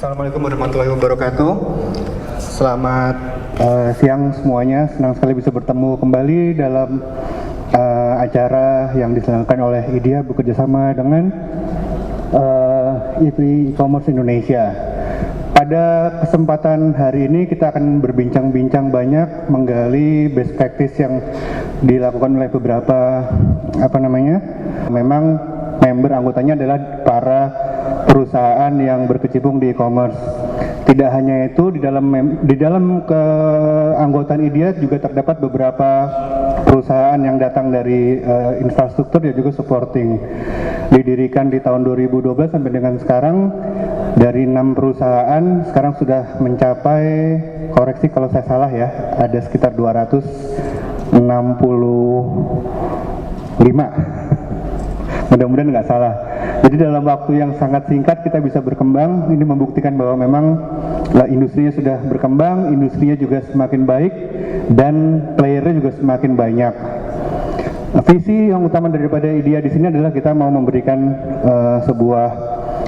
Assalamualaikum warahmatullahi wabarakatuh. Selamat siang semuanya. Senang sekali bisa bertemu kembali dalam acara yang diselenggarakan oleh IDEA bekerjasama dengan e-commerce Indonesia. Pada kesempatan hari ini kita akan berbincang-bincang banyak menggali best practice yang dilakukan oleh beberapa memang member anggotanya adalah para perusahaan yang berkecimpung di e-commerce. Tidak hanya itu, di dalam keanggotaan IDEA juga terdapat beberapa perusahaan yang datang dari infrastruktur dan juga supporting. Didirikan di tahun 2012 sampai dengan sekarang, dari 6 perusahaan sekarang sudah mencapai, koreksi kalau saya salah ya, ada sekitar 265. Mudah-mudahan nggak salah. Jadi dalam waktu yang sangat singkat kita bisa berkembang. Ini membuktikan bahwa memang industrinya sudah berkembang, industrinya juga semakin baik, dan playernya juga semakin banyak. Visi yang utama daripada IDEA di sini adalah kita mau memberikan sebuah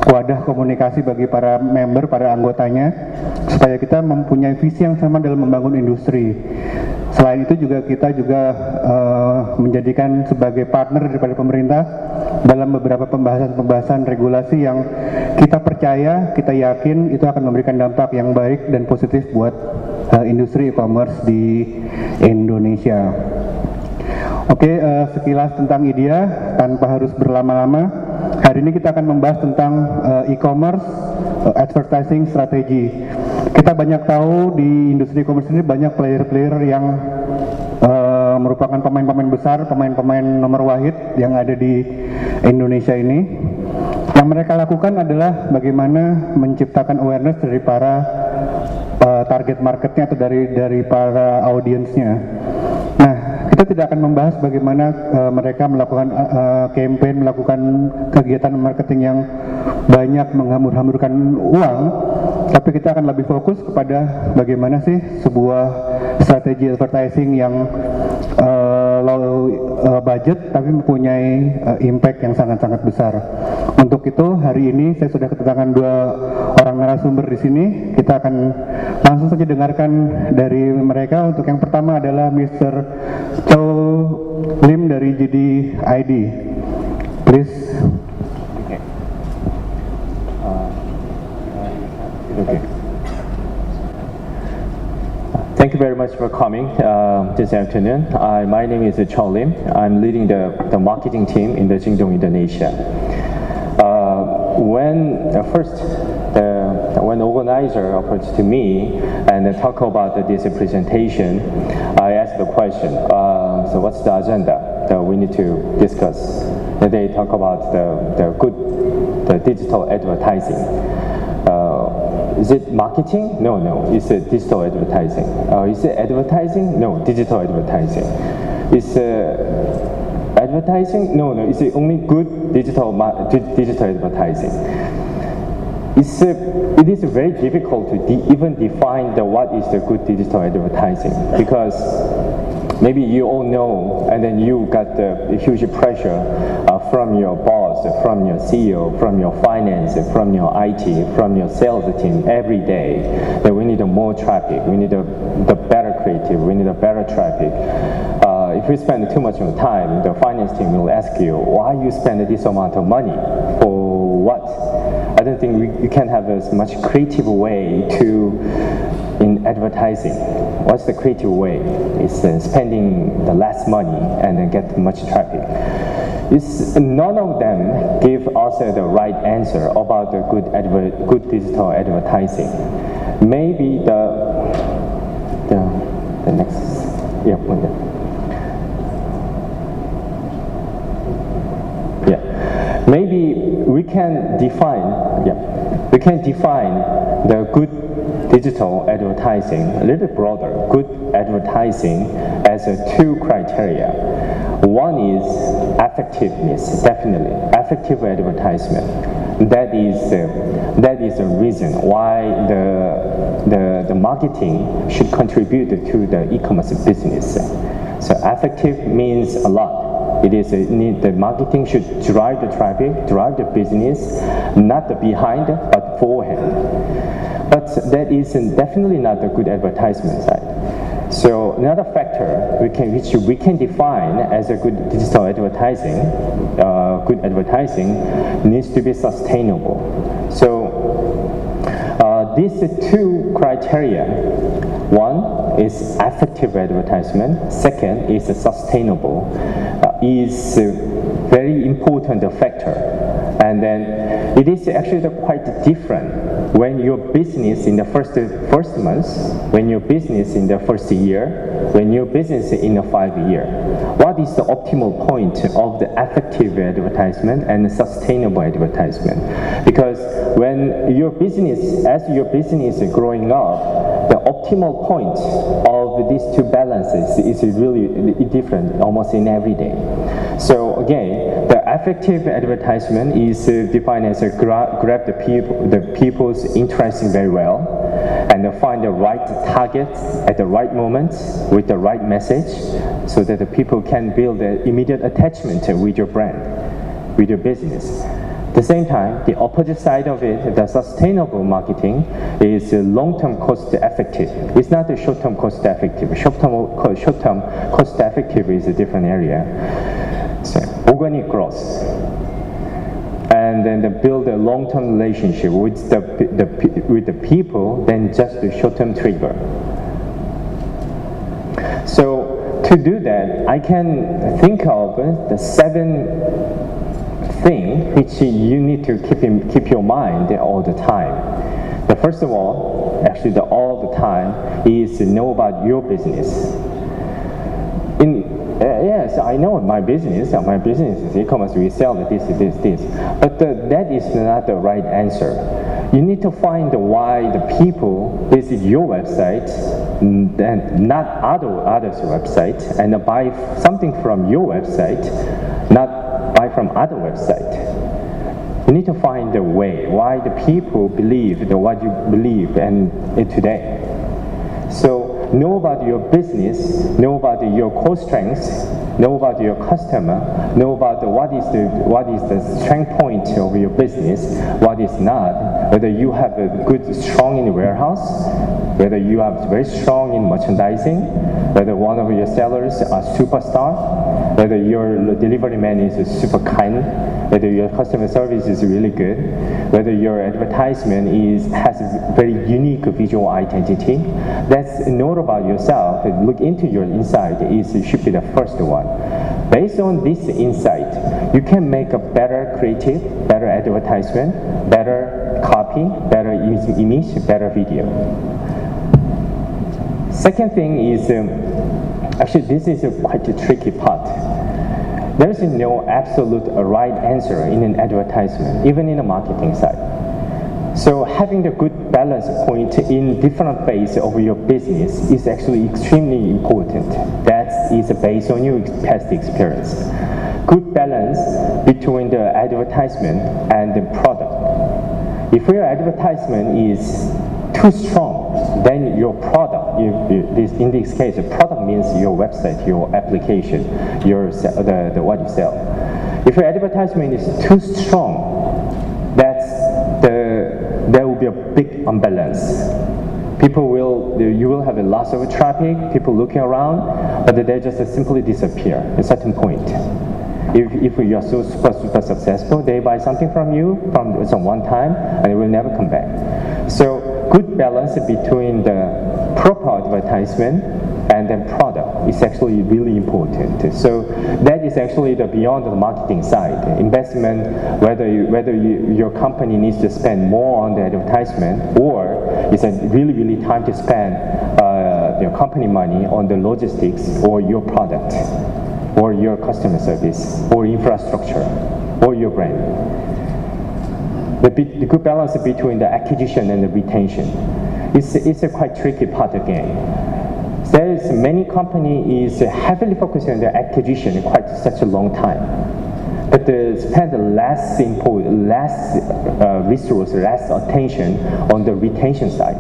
wadah komunikasi bagi para member, para anggotanya, supaya kita mempunyai visi yang sama dalam membangun industri. Selain itu juga kita menjadikan sebagai partner daripada pemerintah dalam beberapa pembahasan regulasi yang kita percaya, kita yakin itu akan memberikan dampak yang baik dan positif buat industri e-commerce di Indonesia. Oke, sekilas tentang IDEA tanpa harus berlama-lama. Hari ini kita akan membahas tentang e-commerce advertising strategy. Kita banyak tahu di industri e-commerce ini banyak player-player yang merupakan pemain-pemain besar, pemain-pemain nomor wahid yang ada di Indonesia ini. Yang mereka lakukan adalah bagaimana menciptakan awareness dari para target marketnya atau dari para audiensnya. Nah, kita tidak akan membahas bagaimana mereka melakukan campaign, melakukan kegiatan marketing yang banyak menghambur-hamburkan uang, tapi kita akan lebih fokus kepada bagaimana sih sebuah strategi advertising yang low budget tapi mempunyai impact yang sangat-sangat besar. Untuk itu hari ini saya sudah kedatangan 2 orang narasumber di sini. Kita akan langsung saja dengarkan dari mereka. Untuk yang pertama adalah Mr. Chul dari JD.id. Please. Okay. Thank you very much for coming this afternoon. My name is Chul. I'm leading the marketing team in the Jingdong, Indonesia. When organizer approached to me and talk about this presentation, I asked the question, so what's the agenda that we need to discuss? They talk about the digital advertising. Is it marketing? No, it's digital advertising. Is it advertising? No, digital advertising. Is advertising? No, is it only good digital advertising? It is very difficult to even define what is the good digital advertising, because maybe you all know, and then you got the huge pressure from your boss, from your CEO, from your finance, from your IT, from your sales team every day that we need more traffic, we need the better creative, we need a better traffic. If we spend too much of time, the finance team will ask you, why you spend this amount of money? For what? I don't think you can have as much creative way in advertising. What's the creative way? It's spending the less money and then get much traffic. None of them give us the right answer about the good digital advertising. Maybe the next, yeah. Maybe we can define the good digital advertising a little bit broader. Good advertising as 2 criteria. One is effectiveness, definitely effective advertisement. That is the reason why the marketing should contribute to the e-commerce business. So effective means a lot. It is the marketing should drive the traffic, drive the business, not the behind, but forehand. But that is definitely not the good advertisement side. So another factor which we can define as a good digital advertising, good advertising, needs to be sustainable. So these two criteria. One is effective advertisement. Second is sustainable. Is a very important factor. And then it is actually quite different when your business in the first months, when your business in the first year, when your business in the 5 year. What is the optimal point of the effective advertisement and sustainable advertisement? Because when your business, as your business is growing up, the optimal point of these two balances is really different almost in every day. So again, the effective advertisement is defined as grab the people's interest very well, and find the right target at the right moment with the right message, so that the people can build an immediate attachment with your brand, with your business. At the same time, the opposite side of it, the sustainable marketing, is long-term cost-effective. It's not the short-term cost-effective. Short-term cost-effective is a different area. So, organic growth. And then build a long-term relationship with the people than just the short-term trigger. So to do that, I can think of the 7 things which you need to keep your mind all the time. The first of all, actually all the time, is to know about your business. Yes, I know my business. My business is e-commerce. We sell this. But that is not the right answer. You need to find why the people visit your website and not others' website, and buy something from your website, not buy from other website. You need to find the way why the people believe what you believe and today. So know about your business, know about your core strengths, know about your customer, know about what is the strength point of your business, what is not, whether you have a good, strong in the warehouse, whether you are very strong in merchandising, whether one of your sellers are superstar, whether your delivery man is super kind, whether your customer service is really good, whether your advertisement has a very unique visual identity. That's note about yourself. Look into your insight should be the first one. Based on this insight, you can make a better creative, better advertisement, better copy, better image, better video. Second thing is, actually this is quite a tricky part. There is no absolute right answer in an advertisement, even in the marketing side. So having the good balance point in different phase of your business is actually extremely important. That is based on your past experience. Good balance between the advertisement and the product. If your advertisement is too strong, then your product, in this case, the product means your website, your application, what you sell. If your advertisement is too strong, there will be a big imbalance. You will have a loss of traffic, people looking around, but they just simply disappear at a certain point. If you are so super successful, they buy something from you from some one time, and it will never come back. So good balance between the proper advertisement and then product is actually really important. So that is actually the beyond the marketing side. Investment, whether your company needs to spend more on the advertisement, or it's a really time to spend your company money on the logistics or your product, or your customer service, or infrastructure, or your brand. The good balance between the acquisition and the retention. It's a quite tricky part again. There is many companies heavily focused on the acquisition quite such a long time, but they spend less resource, less attention on the retention side.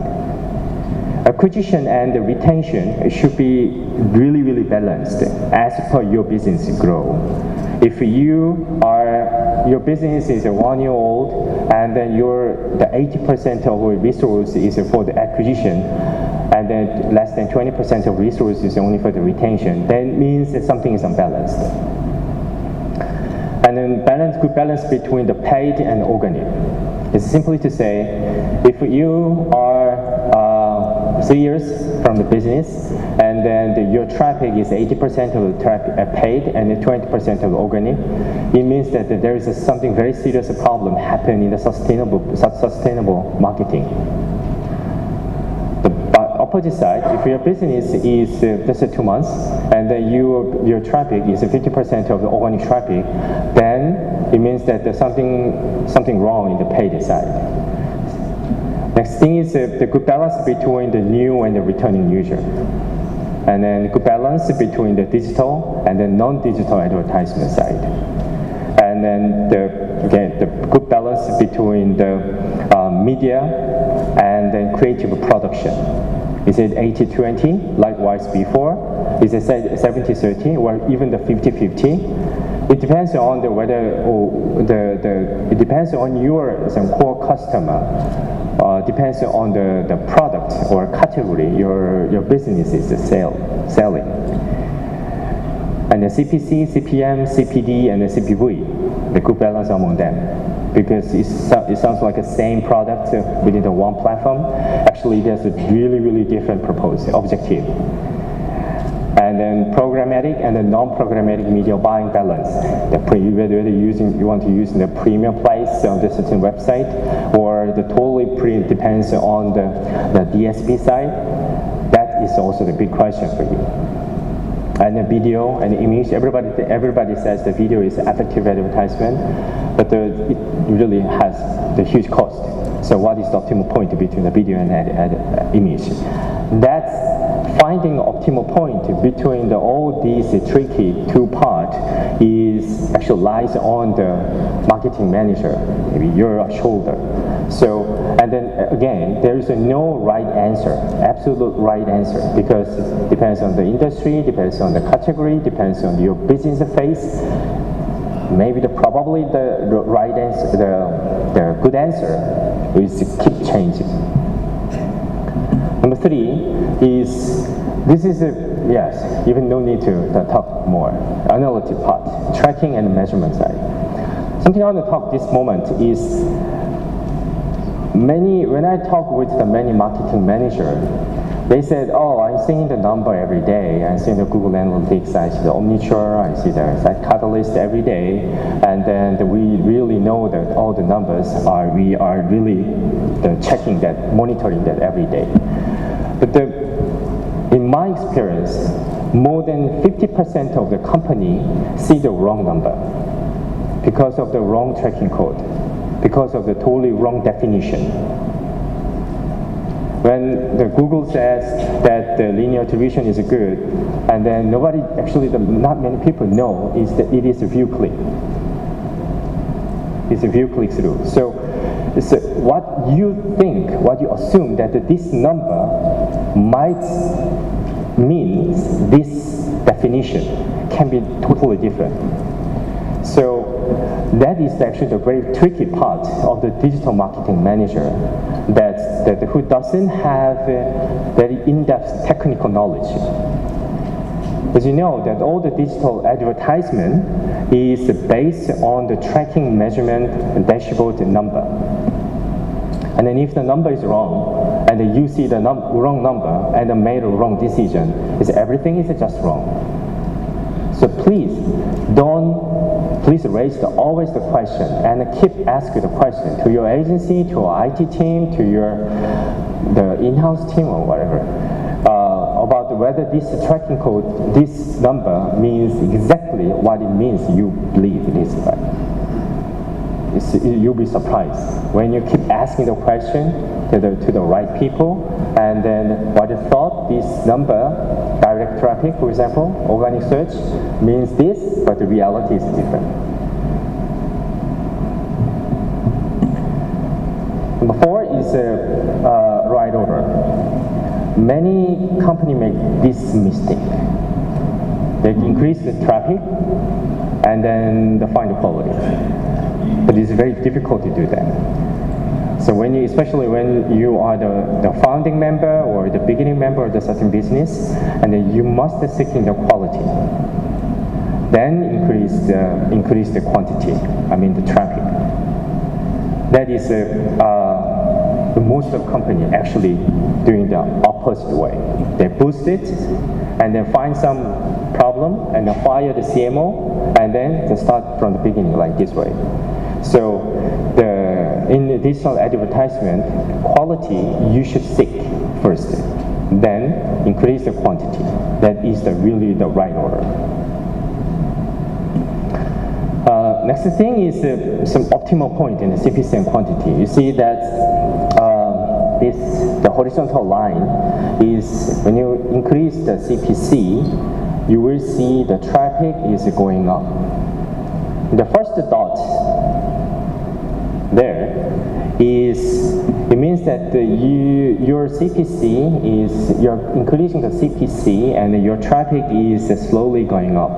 acquisition and retention should be really, really balanced as per your business grow. If your business is 1 year old and then the 80% of resource is for the acquisition and then less than 20% of resources is only for the retention, then it means that something is unbalanced. And then good balance between the paid and organic. It's simply to say, if you are 3 years from the business, and then your traffic is 80% of the traffic paid and 20% of organic, it means that there is something very serious problem happening in the sustainable marketing. The opposite side, if your business is just 2 months, and then your traffic is 50% of the organic traffic, then it means that there's something wrong in the paid side. Next thing is the good balance between the new and the returning user. And then good balance between the digital and the non-digital advertisement side. And then the good balance between the media and then creative production. Is it 80-20, likewise before? Is it 70-30, or even the 50-50? It depends on it depends on your core customer. Depends on the product or category your business is selling. And the CPC, CPM, CPD, and the CPV, the good balance among them. Because it sounds like the same product within the one platform. Actually, there's a really, really different objective. And then programmatic and the non-programmatic media buying balance. Whether you want to use the premium price on the certain website, or the totally depends on the DSP side. That is also the big question for you. And the video and the image, everybody says the video is effective advertisement, but it really has the huge cost. So what is the optimal point between the video and image? That's finding optimal point between all these tricky two parts is actually lies on the marketing manager, maybe your shoulder. So, and then again, there is no right answer, absolute right answer, because it depends on the industry, depends on the category, depends on your business phase. Maybe probably the right answer, the good answer is to keep changing. Number 3 is, yes, even no need to talk more, analytic part, tracking and measurement side. Something I want to talk this moment is, when I talk with the many marketing manager, they said, oh, I'm seeing the number every day. I'm seeing the Google Analytics, I see the Omniture, I see the site catalyst every day, and then we really know that all the numbers we are really checking that, monitoring that every day. But in my experience, more than 50% of the company see the wrong number because of the wrong tracking code, because of the totally wrong definition. When the Google says that the linear attribution is good, and then not many people know is that it is a view click. It's a view click through. So what you assume that this number might mean this definition can be totally different. So that is actually the very tricky part of the digital marketing manager, that who doesn't have very in-depth technical knowledge. As you know, that all the digital advertisement is based on the tracking, measurement, and dashboard number. And then if the number is wrong, and then you see the wrong number and made a wrong decision, everything is just wrong. So please raise always the question, and keep asking the question to your agency, to your IT team, to the in-house team or whatever, about whether this tracking code, this number means exactly what it means you believe it is. Right? You'll be surprised when you keep asking the question to the right people, and then what you thought this number, direct traffic, for example, organic search, means this, but the reality is different. Number 4 is right order. many companies make this mistake. They increase the traffic and then they find the quality. But it's very difficult to do that. So especially when you are the founding member or the beginning member of the certain business, and then you must seek in the quality. Then increase the quantity, the traffic. That is the most of company actually doing the opposite way. They boost it and then find some problem and then fire the CMO and then they start from the beginning like this way. So in the digital advertisement, quality you should seek first, then increase the quantity. That is really the right order. Next thing is some optimal point in the CPC and quantity. You see that the horizontal line is when you increase the CPC, you will see the traffic is going up. The first dot there it means that your CPC you're increasing the CPC and your traffic is slowly going up.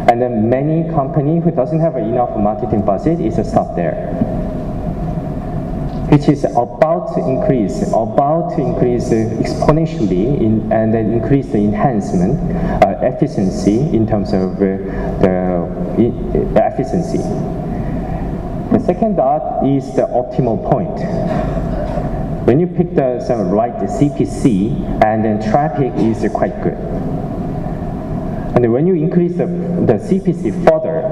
And then many company who doesn't have enough marketing budget is stop there, which is about to increase exponentially and then increase the enhancement efficiency in terms of the efficiency. The second dot is the optimal point. When you pick the CPC and then traffic is quite good. And then when you increase the CPC further,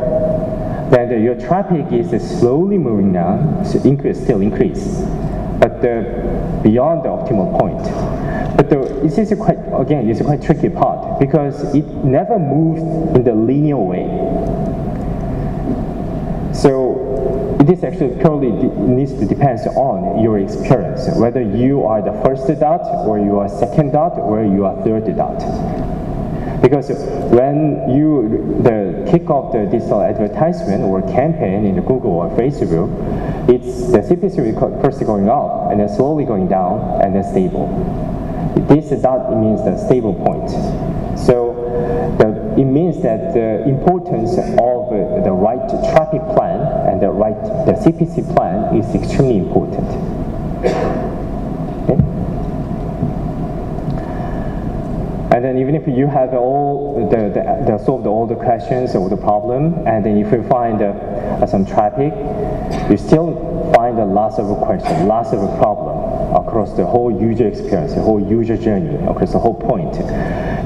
then your traffic is slowly moving down, so still increase, but beyond the optimal point. But this is it's a quite tricky part because it never moves in the linear way. So it is actually purely needs to depend on your experience, whether you are the first dot or you are second dot or you are third dot. Because when the kick off the digital advertisement or campaign in the Google or Facebook, it's the CPC first going up and then slowly going down and then stable. This dot means the stable point. So it means that the importance of the right traffic plan and the CPC plan is extremely important. Okay? And then even if you have solved all the questions or the problem, and then if you find some traffic, you still find lots of questions, lots of problem across the whole user experience, the whole user journey, across the whole point.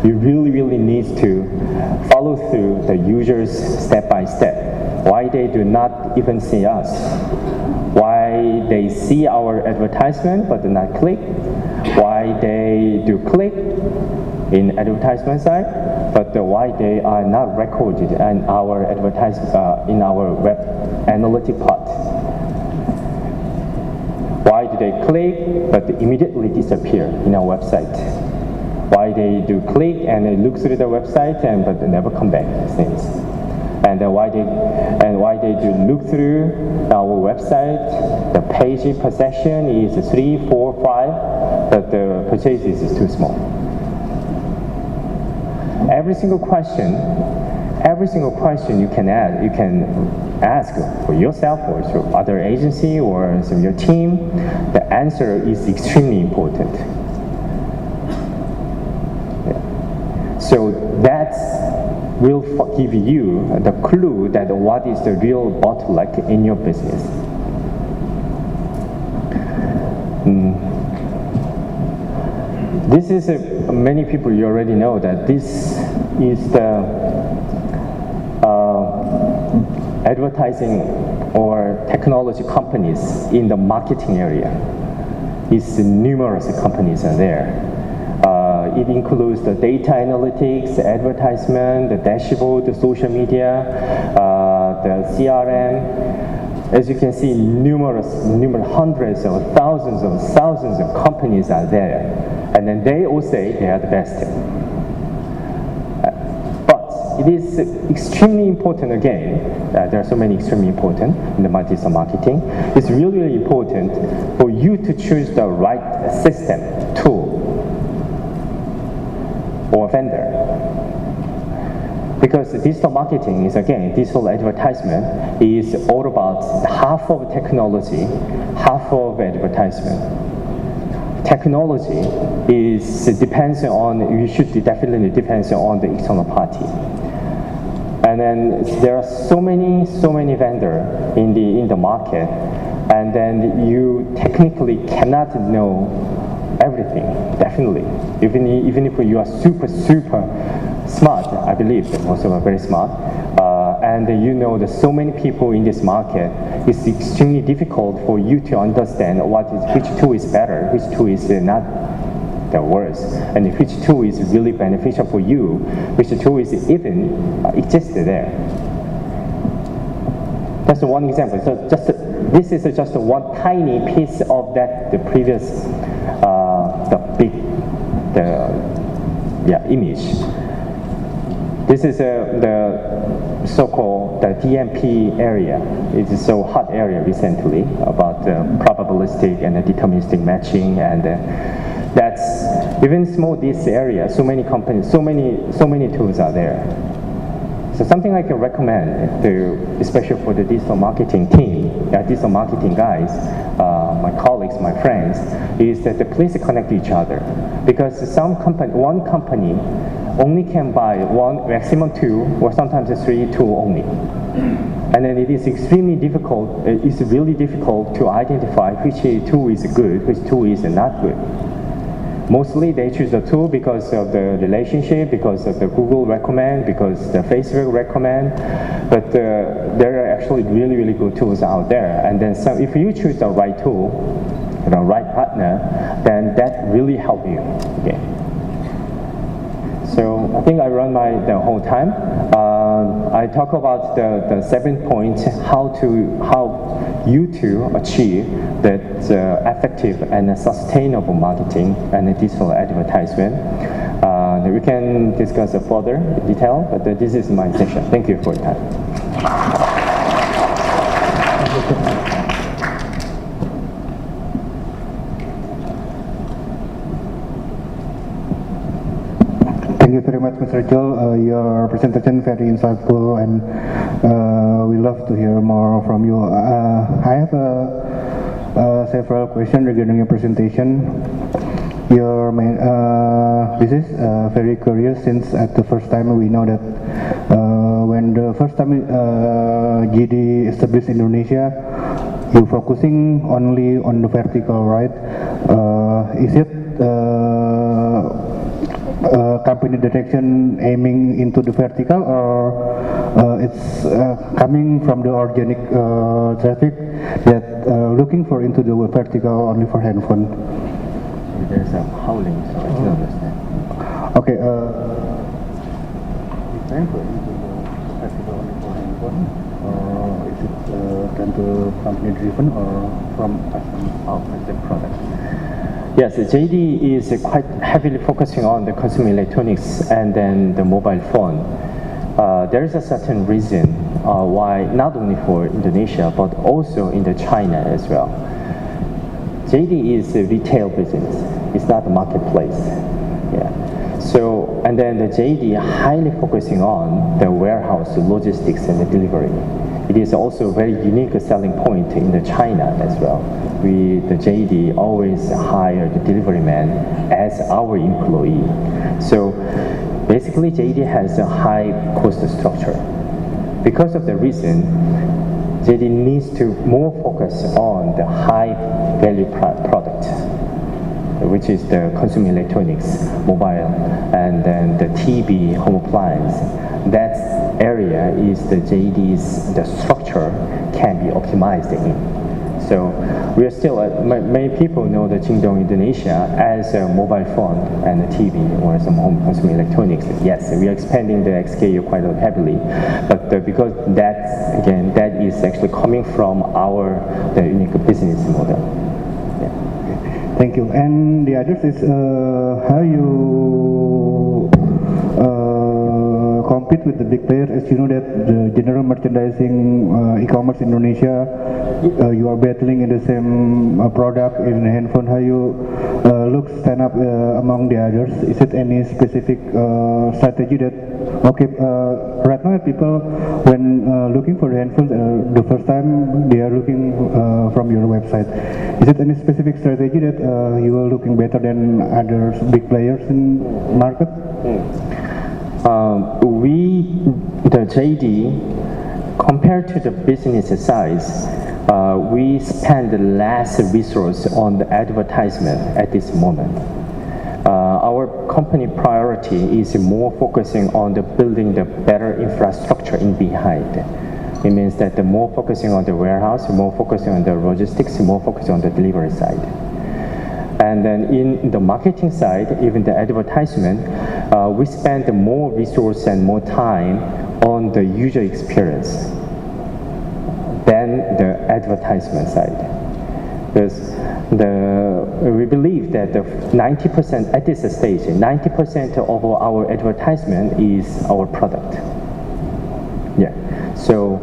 You really need to follow through the users step by step. Why they do not even see us? Why they see our advertisement but do not click? Why they do click in advertisement side, but why they are not recorded in our in our web analytic part? Why do they click but immediately disappear in our website? Why they do click and they look through the website but they never come back since? And why they do look through our website, the page per session is 3, 4, 5, but the purchases is too small. Every single question you can ask for yourself or to other agency or some your team, the answer is extremely important. Yeah. So that will give you the clue that what is the real bottleneck in your business. This is many people you already know that this is the advertising or technology companies in the marketing area. It's numerous companies are there. It includes the data analytics, advertisement, the dashboard, the social media, the CRM. As you can see, numerous hundreds or thousands of companies are there. And then they all say they are the best. But it is extremely important again, there are so many extremely important in the digital marketing. It's really important for you to choose the right system, tool, or vendor. Because digital marketing is, again, digital advertisement is all about half of technology, half of advertisement. Technology depends on, you should definitely depends on the external party. And then there are so many vendors in the market, and then you technically cannot know everything, definitely. Even if you are super smart, I believe that most of us are very smart, and you know that so many people in this market, it's extremely difficult for you to understand which tool is better, which tool is not the worst, and which tool is really beneficial for you, which tool is even existed there. That's one example. So this is just one tiny piece of that, the previous, image. This is the so-called the DMP area. It is so hot area recently about probabilistic and deterministic matching, and that's even small this area. So many companies, so many tools are there. So something I can recommend, especially for the digital marketing team, digital marketing guys, my colleagues, my friends, is that please connect each other, because one company only can buy one, maximum two, or sometimes three tool only. And then it is extremely difficult, it's really difficult to identify which tool is good, which tool is not good. Mostly they choose the tool because of the relationship, because of the Google recommend, because the Facebook recommend, but there are actually really good tools out there. And then if you choose the right tool, the right partner, then that really help you. Okay. So I think I run the whole time. I talk about the 7 points, how you to achieve that effective and sustainable marketing and digital advertisement. We can discuss further detail, but this is my session. Thank you for your time. Thank you very much, Mr. Chul. Your presentation very insightful, and we love to hear more from you. I have several questions regarding your presentation. This is very curious, since at the first time we know that when the first time JD established Indonesia, you focusing only on the vertical, right? Is it company direction aiming into the vertical, or it's coming from the organic traffic that looking for into the vertical only for handphone? There's a howling, so I don't understand. Okay, trying for into the vertical only for handphone, or is it trying to company driven or from the product? Yes, JD is quite heavily focusing on the consumer electronics and then the mobile phone. There is a certain reason why, not only for Indonesia, but also in China as well. JD is a retail business. It's not a marketplace. Yeah. So, and then the JD highly focusing on the warehouse, logistics, and the delivery. It is also a very unique selling point in China as well. The JD always hire the delivery man as our employee. So basically JD has a high cost structure. Because of the reason, JD needs to more focus on the high value product, which is the consumer electronics, mobile, and then the TV, home appliance. That area is the JD's, the structure can be optimized in. So we are still, many people know the Jingdong Indonesia as a mobile phone and a TV or some home consumer electronics. Yes, we are expanding the SKU quite heavily, but because that, again, that is actually coming from the unique business model. Yeah. Thank you. And the other is how you compete with the big players. As you know that the general merchandising e-commerce Indonesia, you are battling in the same product in handphone. How you looks stand up among the others? Is it any specific strategy that, right now people when looking for the handphone, the first time they are looking from your website, is it any specific strategy that you are looking better than other big players in market? The JD, compared to the business size, we spend less resource on the advertisement at this moment. Our company priority is more focusing on the building the better infrastructure in behind. It means that the more focusing on the warehouse, more focusing on the logistics, more focusing on the delivery side. And then in the marketing side, even the advertisement, we spend more resource and more time on the user experience than the advertisement side. Because we believe that the 90% at this stage, 90% of our advertisement is our product. Yeah. So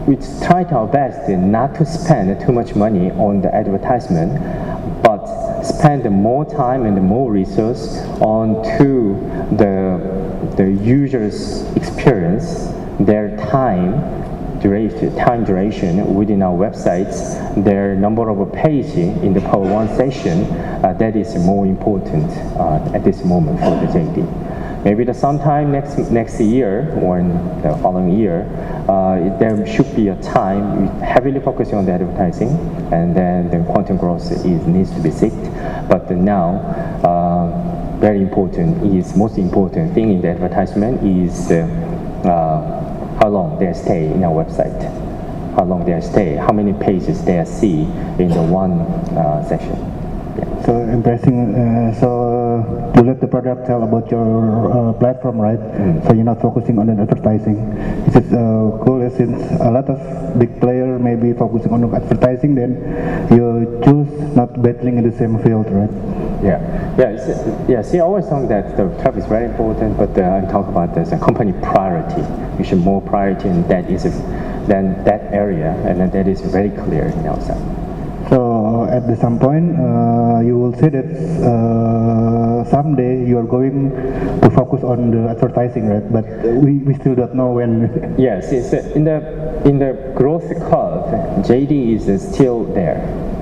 we try our best not to spend too much money on the advertisement, but spend more time and more resource on to the user's experience, their time duration within our websites, their number of pages in the Power One session. That is more important at this moment for the JD. Maybe sometime next year or in the following year, there should be a time heavily focusing on the advertising, and then the content growth needs to be seeked. But now, most important thing in the advertisement is how long they stay in our website, how long they stay, how many pages they see in the one session. Yeah. So impressing. So to let the product tell about your platform, right? So you're not focusing on the advertising. Is it cool since a lot of big player may be focusing on advertising, then you choose not battling in the same field, right? Yeah. See, I always thought that the traffic is very important, but I talk about this company priority. We should more priority, and that is then that area, and then that is very clear in outside. So at some point, you will say that someday you are going to focus on the advertising, right? But we still don't know when. Yes, it's in the growth curve. JD is still there.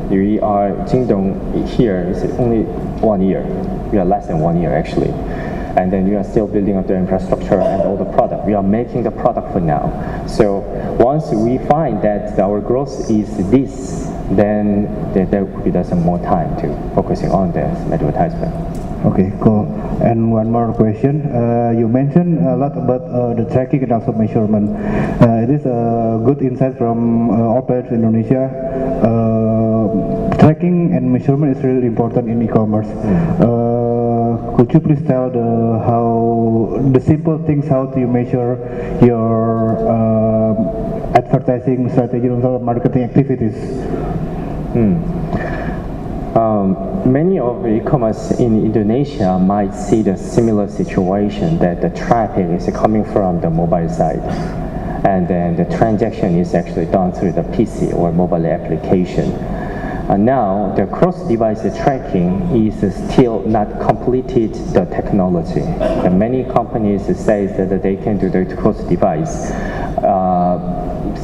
We are Jingdong here is only 1 year. We are less than 1 year actually. And then we are still building up the infrastructure and all the product. We are making the product for now. So once we find that our growth is this, then there will be some more time to focusing on the advertisement. Okay, cool. And one more question. You mentioned a lot about the tracking and also measurement. It is a good insight from all players in Indonesia. Tracking and measurement is really important in e-commerce. Could you please tell how the simple things, how do you measure your advertising strategy and also marketing activities? Many of the e-commerce in Indonesia might see the similar situation that the traffic is coming from the mobile side, and then the transaction is actually done through the PC or mobile application. Now the cross-device tracking is still not completed the technology. And many companies say that they can do the cross-device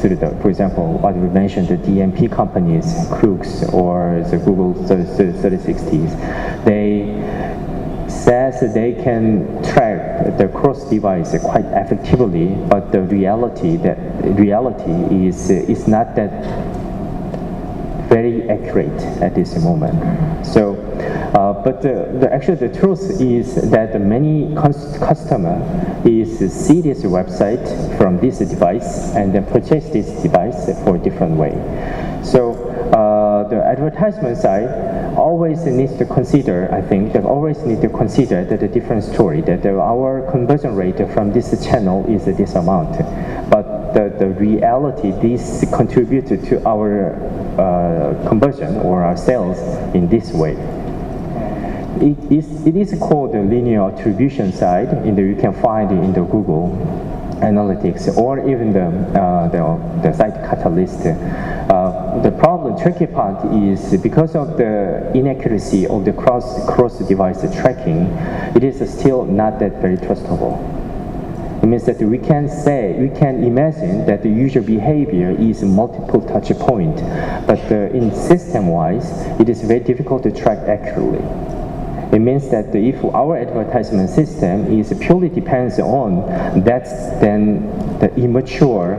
through for example, what we mentioned, the DMP companies, Crooks or the Google 3060s, they says that they can track the cross-device quite effectively, but the reality is not that very accurate at this moment. So, but actually the truth is that many customer see this website from this device and then purchase this device for a different way. So the advertisement side always needs to consider, I think, that the different story, that our conversion rate from this channel is this amount. But the reality, this contributed to our conversion or our sales in this way. It is called the linear attribution side. You can find it in the Google Analytics or even the site Catalyst. The problem, tricky part is because of the inaccuracy of the cross-device tracking, it is still not that very trustable. It means that we can imagine that the user behavior is multiple touch point, but in system-wise, it is very difficult to track accurately. It means that if our advertisement system is purely depends on that, then the immature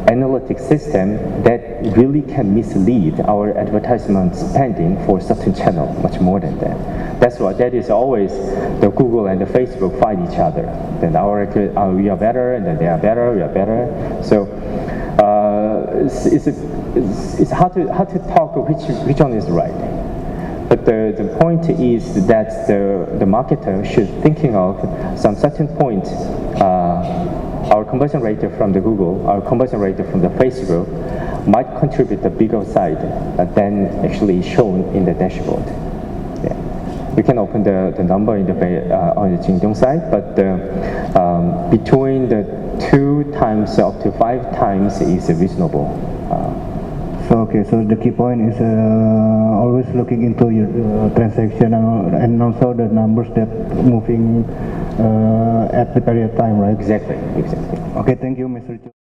analytic system that really can mislead our advertisement spending for certain channel much more than that. That's why that is always the Google and the Facebook fight each other. Then we are better, and then they are better, we are better. So it's hard to talk which one is right. But the point is that the marketer should thinking of some certain point, our conversion rate from the Google, our conversion rate from the Facebook might contribute the bigger side than actually shown in the dashboard. Yeah. You can open the number in on the Jingdong side, but between the 2 times up to 5 times is reasonable. So the key point is always looking into your transaction and also the numbers that moving at the period time, right? Exactly. Okay, thank you, Mr. Chul.